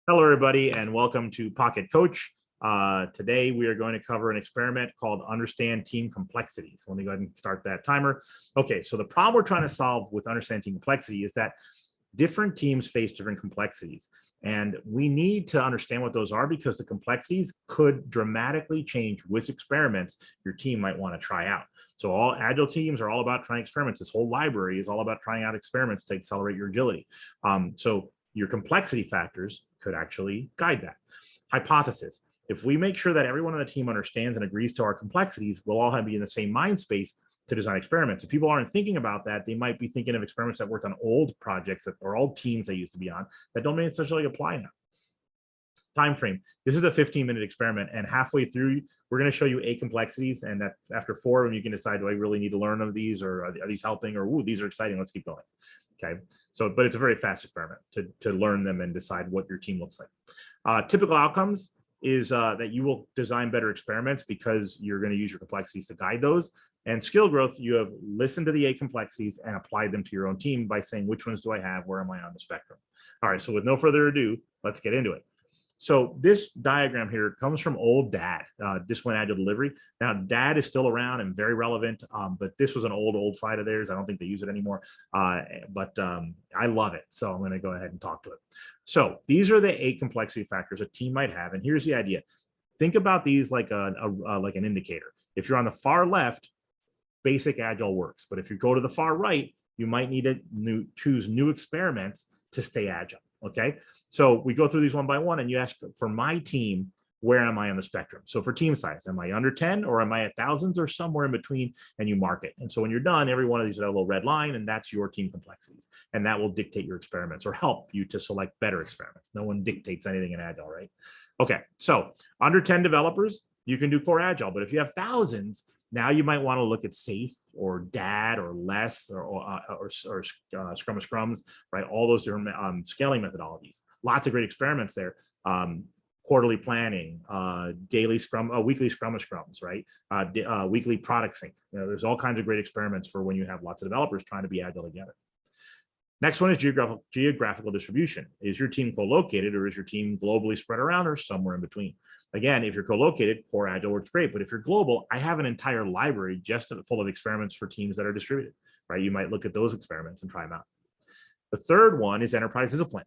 Hello, everybody, and welcome to Pocket Coach. Today, we are going to cover an experiment called Understand Team Complexities. Let me go ahead and start that timer. Okay, so the problem we're trying to solve with Understand Team Complexity is that different teams face different complexities. And we need to understand what those are because the complexities could dramatically change which experiments your team might want to try out. So all agile teams are all about trying experiments. This whole library is all about trying out experiments to accelerate your agility. So your complexity factors could actually guide that. Hypothesis. If we make sure that everyone on the team understands and agrees to our complexities, we'll all be in the same mind space to design experiments. If people aren't thinking about that, they might be thinking of experiments that worked on old projects or old teams they used to be on that don't necessarily apply now. Time frame. This is a 15-minute experiment, and halfway through, we're going to show you 8 complexities, and that after 4 of them, you can decide, do I really need to learn of these, or are these helping, or ooh, these are exciting, let's keep going. Okay, so but it's a very fast experiment to learn them and decide what your team looks like. Typical outcomes is that you will design better experiments because you're going to use your complexities to guide those. And skill growth, you have listened to the 8 complexities and applied them to your own team by saying, which ones do I have? Where am I on the spectrum? All right, so with no further ado, let's get into it. So this diagram here comes from old DAD, Discipline Agile Delivery. Now, DAD is still around and very relevant, but this was an old slide of theirs. I don't think they use it anymore, but I love it. So I'm going to go ahead and talk to it. So these are the 8 complexity factors a team might have. And here's the idea. Think about these like like an indicator. If you're on the far left, basic Agile works. But if you go to the far right, you might need to choose new experiments to stay Agile. Okay, so we go through these one by one, and you ask for my team, where am I on the spectrum? So for team size, am I under 10 or am I at thousands or somewhere in between? And you mark it. And so when you're done, every one of these has a little red line, and that's your team complexities. And that will dictate your experiments or help you to select better experiments. No one dictates anything in Agile, right? Okay, so under 10 developers, you can do core Agile. But if you have thousands, now you might want to look at SAFe or DAD or LESS or Scrum of Scrums, right? All those different scaling methodologies. Lots of great experiments there. Quarterly planning, daily Scrum, weekly Scrum of Scrums, right? Weekly product sync. You know, there's all kinds of great experiments for when you have lots of developers trying to be Agile together. Next one is geographical distribution. Is your team co-located, or is your team globally spread around, or somewhere in between? Again, if you're co-located, core Agile works great. But if you're global, I have an entire library just full of experiments for teams that are distributed, right? You might look at those experiments and try them out. The third one is enterprise discipline.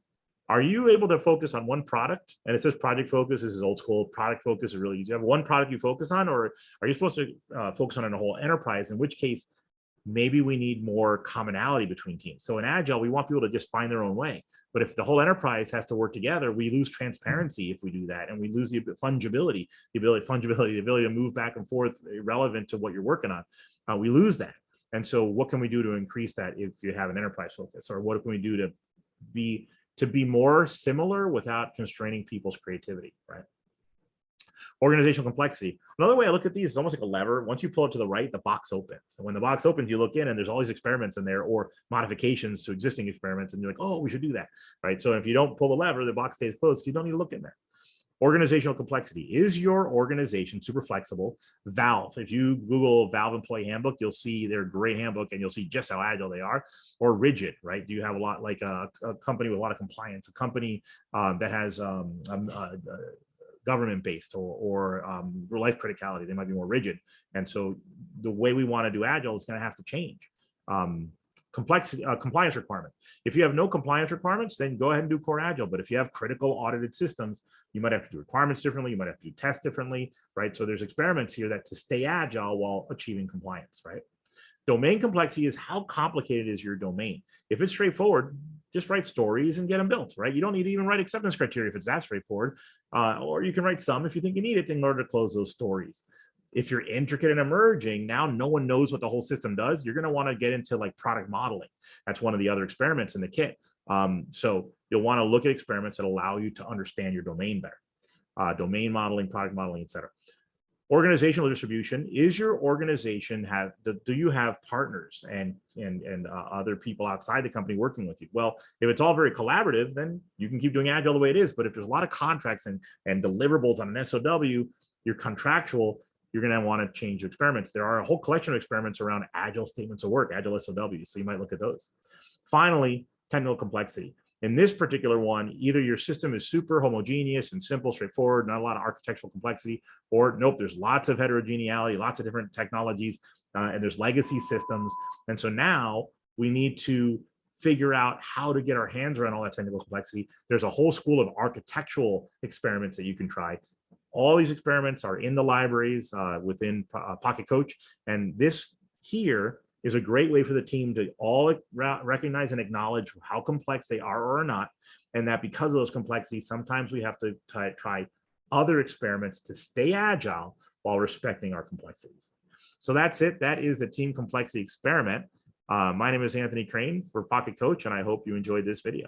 Are you able to focus on one product? And it says project focus. This is old school. Product focus is really easy. You have one product you focus on, or are you supposed to focus on a whole enterprise? In which case, maybe we need more commonality between teams. So in Agile, we want people to just find their own way. But if the whole enterprise has to work together, we lose transparency if we do that. And we lose the fungibility, the ability to move back and forth relevant to what you're working on. We lose that. And so what can we do to increase that if you have an enterprise focus? Or what can we do to be more similar without constraining people's creativity, right? Organizational complexity. Another way I look at these is almost like a lever. Once you pull it to the right, the box opens. And when the box opens, you look in and there's all these experiments in there or modifications to existing experiments. And you're like, oh, we should do that, right? So if you don't pull the lever, the box stays closed. You don't need to look in there. Organizational complexity. Is your organization super flexible? Valve. If you Google Valve Employee Handbook, you'll see their great handbook and you'll see just how agile they are. Or rigid, right? Do you have a lot like a company with a lot of compliance, a company that has government-based or life criticality, they might be more rigid. And so the way we want to do Agile is going to have to change. Compliance requirement. If you have no compliance requirements, then go ahead and do core Agile. But if you have critical audited systems, you might have to do requirements differently. You might have to do tests differently, right? So there's experiments here that to stay Agile while achieving compliance, right? Domain complexity is how complicated is your domain. If it's straightforward, just write stories and get them built, right? You don't need to even write acceptance criteria if it's that straightforward, or you can write some if you think you need it in order to close those stories. If you're intricate and emerging, now no one knows what the whole system does. You're going to want to get into like product modeling. That's one of the other experiments in the kit. So you'll want to look at experiments that allow you to understand your domain better. Domain modeling, product modeling, et cetera. Organizational distribution. Is your organization do you have partners and other people outside the company working with you? Well, if it's all very collaborative, then you can keep doing Agile the way it is. But if there's a lot of contracts and deliverables on an SOW, you're contractual, you're going to want to change your experiments. There are a whole collection of experiments around Agile statements of work, Agile SOWs. So you might look at those. Finally, technical complexity. In this particular one, either your system is super homogeneous and simple, straightforward, not a lot of architectural complexity, or nope, there's lots of heterogeneity, lots of different technologies, and there's legacy systems. And so now we need to figure out how to get our hands around all that technical complexity. There's a whole school of architectural experiments that you can try. All these experiments are in the libraries within Pocket Coach. And this here is a great way for the team to all recognize and acknowledge how complex they are or are not. And that because of those complexities, sometimes we have to try other experiments to stay agile while respecting our complexities. So that's it. That is the team complexity experiment. My name is Anthony Crane for Pocket Coach, and I hope you enjoyed this video.